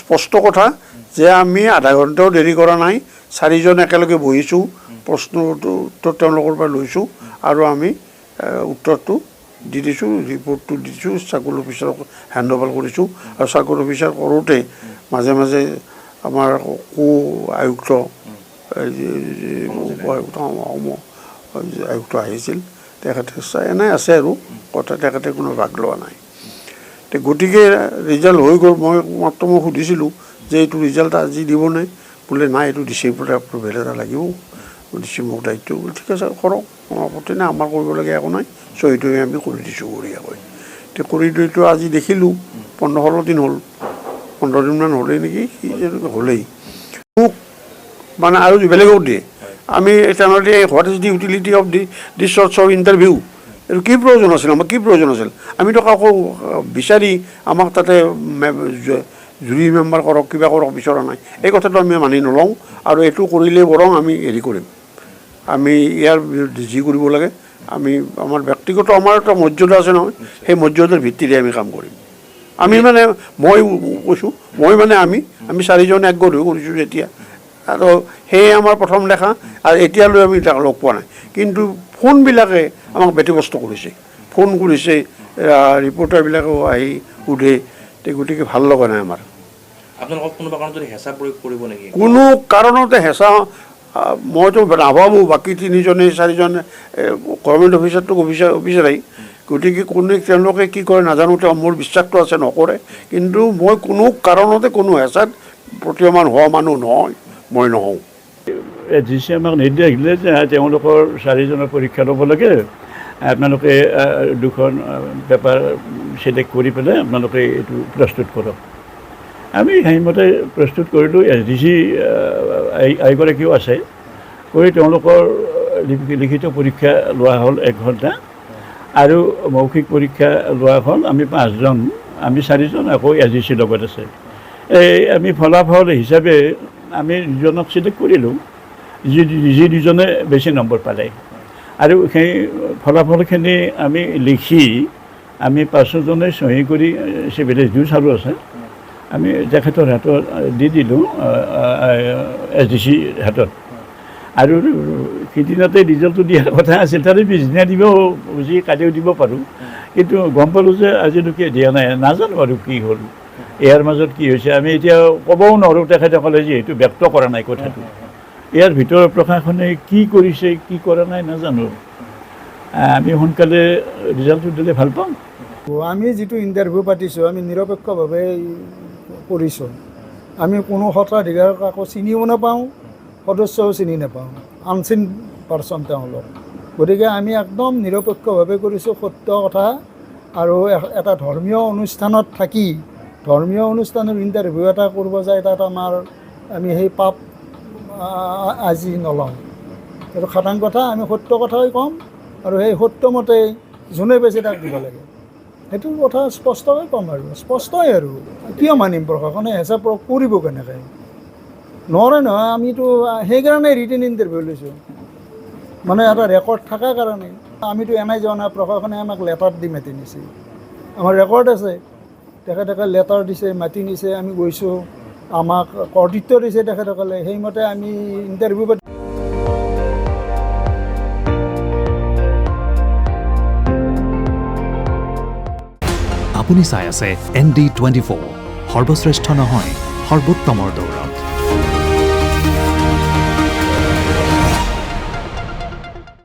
স্পষ্ট কথা যে আমি আধা ঘণ্টাও দেৰি কৰা নাই, 4জন একেলগে বহিছোঁ, প্ৰশ্নটো উত্তৰ তেওঁলোকৰ পৰা লৈছোঁ আৰু আমি উত্তৰটো দি দিছোঁ, ৰিপৰ্টটো দিছোঁ, চাৰ্কল অফিচাৰক হেণ্ড অভাৰ কৰিছোঁ। আৰু চাৰ্কল অফিচাৰ কৰোঁতে মাজে মাজে আমাৰ আয়ুক্ত আয়ুক্ত আহিছিল, তেখেতে এনে আছে আৰু কথা, তেখেতে কোনো ভাগ লোৱা নাই। গতিকে ৰিজাল্ট হৈ গ'ল। মই সুধিছিলোঁ যে এইটো ৰিজাল্ট আজি দিবনে? বোলে নাই, এইটো ডিচেম্বৰত এপ্ৰুভেল এটা লাগিব, ডিচেম্বৰ দায়িত্ব। ঠিক আছে কৰক, আপত্তি নাই, আমাৰ কৰিবলগীয়া একো নাই, চহীটো আমি কৰি দিছোঁ বঢ়িয়াকৈ। কৰি দিওঁতো আজি দেখিলোঁ 15-16 দিন হ'ল, 15 দিনমান হ'লেই নেকি, হ'লেই মোক মানে আৰু বেলেগক দিয়ে। আমি তেনেহ'লে what is the utility of this sorts of interview? এইটো কি প্ৰয়োজন আছিল? আমাৰ কি প্ৰয়োজন আছিল? আমিতো কাকো বিচাৰি আমাক তাতে জুৰি মেম্বাৰ কৰক, কিবা কৰক বিচৰা নাই। এই কথাটো আমি মানি নলওঁ আৰু এইটো কৰিলে বৰং আমি হেৰি কৰিম, আমি ইয়াৰ বিৰুদ্ধে যি কৰিব লাগে আমি আমাৰ ব্যক্তিগত আমাৰ এটা মৰ্যাদা আছে নহয়, সেই মৰ্যাদাৰ ভিত্তিৰে আমি কাম কৰিম। আমি মানে মই কৈছোঁ, আমি 4জন একগোট হৈ কৰিছোঁ যেতিয়া, আৰু সেয়ে আমাৰ প্ৰথম দেখা। আৰু এতিয়ালৈ আমি তাক লগ পোৱা নাই, কিন্তু ফোনবিলাকে আমাক ব্যতিব্যস্ত কৰিছে, ফোন কৰিছে, ৰিপৰ্টাৰবিলাকেও আহি সোধে। গতিকে ভাল লগা নাই আমাৰ। আপোনালোকক কোনোবা কাৰণত হেঁচা প্ৰয়োগ কৰিব নেকি? কোনো কাৰণতে হেঁচা মইতো নাভাবোঁ। বাকী 3-4জনে গভৰ্ণমেণ্ট অফিচাৰটোক অফিচাৰেই, গতিকে তেওঁলোকে কি কৰে নাজানো, মোৰ বিশ্বাসটো আছে নকৰে। কিন্তু মই কোনো কাৰণতে কোনো হেঁচাত প্ৰতীয়মান হোৱা মানুহ নহয়, মই নহওঁ। এজিচি আমাক নিৰ্দেশ দিলে যে তেওঁলোকৰ 4জনৰ পৰীক্ষা ল'ব লাগে, আপোনালোকে 2খন পেপাৰ চিলেক্ট কৰি পেলাই আপোনালোকে এইটো প্ৰস্তুত কৰক। আমি সেইমতে প্ৰস্তুত কৰিলোঁ। এজিচি এগৰাকীও আছে, কৰি তেওঁলোকৰ লিখিত পৰীক্ষা লোৱা হ'ল 1 ঘণ্টা, আৰু মৌখিক পৰীক্ষা লোৱা হ'ল আমি 5জন, আমি 4জন, আকৌ এজিচিৰ লগত আছে। আমি ফলাফল হিচাপে আমি 2জনক চিলেক্ট কৰিলোঁ, যি 2জনে বেছি নম্বৰ পালে। আৰু সেই ফলাফলখিনি আমি লিখি আমি 5জনে চহী কৰি চিভিল এছডিঅ' চালু আছে, আমি তেখেতৰ হাতত দি দিলোঁ, এছডিচিৰ হাতত। আৰু সিদিনাতে ৰিজাল্টটো দিয়াৰ কথা আছিল, তাৰে পিছদিনা দিব বুজি কালিও দিব পাৰোঁ, কিন্তু গম পালোঁ যে আজিলৈকে দিয়া নাই। নাজানো আৰু কি হ'ল, ইয়াৰ মাজত কি হৈছে আমি এতিয়া ক'বও নোৱাৰোঁ। তেখেতসকলে যিহেতু ব্যক্ত কৰা নাই কথাটো, ইয়াৰ ভিতৰত প্ৰশাসনে কি কৰিছে কি কৰা নাই নাজানো। আমি সোনকালে ৰিজাল্টটো দিলে ভাল পাম। আমি যিটো ইণ্টাৰভিউ পাতিছোঁ আমি নিৰপেক্ষভাৱে কৰিছোঁ। আমি কোনো সত্ৰাধিকাৰ কাকো চিনিও নাপাওঁ, সদস্যও চিনি নাপাওঁ, আনচিন পাৰ্চন তেওঁলোক। গতিকে আমি একদম নিৰপেক্ষভাৱে কৰিছোঁ, সত্য কথা। আৰু এটা ধৰ্মীয় অনুষ্ঠানত থাকি ধৰ্মীয় অনুষ্ঠানৰ ইণ্টাৰভিউ এটা কৰিব যায়, তাত আমি সেই পাপ আজি নলওঁ। এইটো খাটাং কথা, আমি সত্য কথাই ক'ম, আৰু সেই সত্যমতে যোনে বেছি তাক দিব লাগে, সেইটো কথা স্পষ্টকৈ ক'ম। আৰু স্পষ্টই আৰু কিয় মানিম? প্ৰশাসনে হেঁচা প্ৰয়োগ কৰিব কেনেকৈ? নোৱাৰে নহয়। আমিতো সেইকাৰণে ৰিটেন ইণ্টাৰভিউ লৈছোঁ, মানে এটা ৰেকৰ্ড থকাৰ কাৰণে। আমিতো এনেই যোৱা নাই, প্ৰশাসনে আমাক লেটাৰ দি মাতি নিছে, আমাৰ ৰেকৰ্ড আছে। তেখেতসকলে লেটাৰ দিছে, মাতি নিছে, আমি গৈছোঁ, আমাক কৰ্তৃত্ব দিছে তেখেতসকলে, সেইমতে আমি ইণ্টাৰভিউ পাতি। আপুনি চাই আছে ND24, সৰ্বশ্ৰেষ্ঠ নহয় সৰ্বোত্তমৰ দৌৰ।